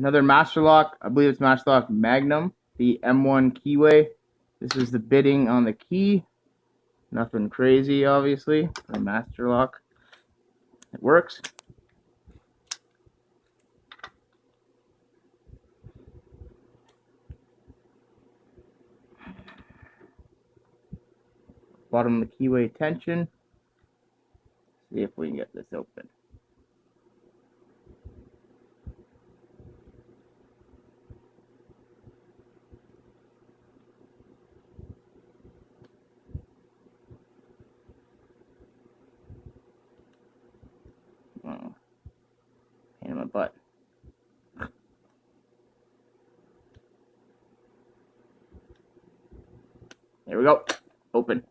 Another master lock. I believe it's master lock Magnum, the M1 keyway. This is the bitting on the key. Nothing crazy, obviously, for a master lock. It works. Bottom of the keyway tension. See if we can get this open. Oh, pain in my butt. There we go. Open.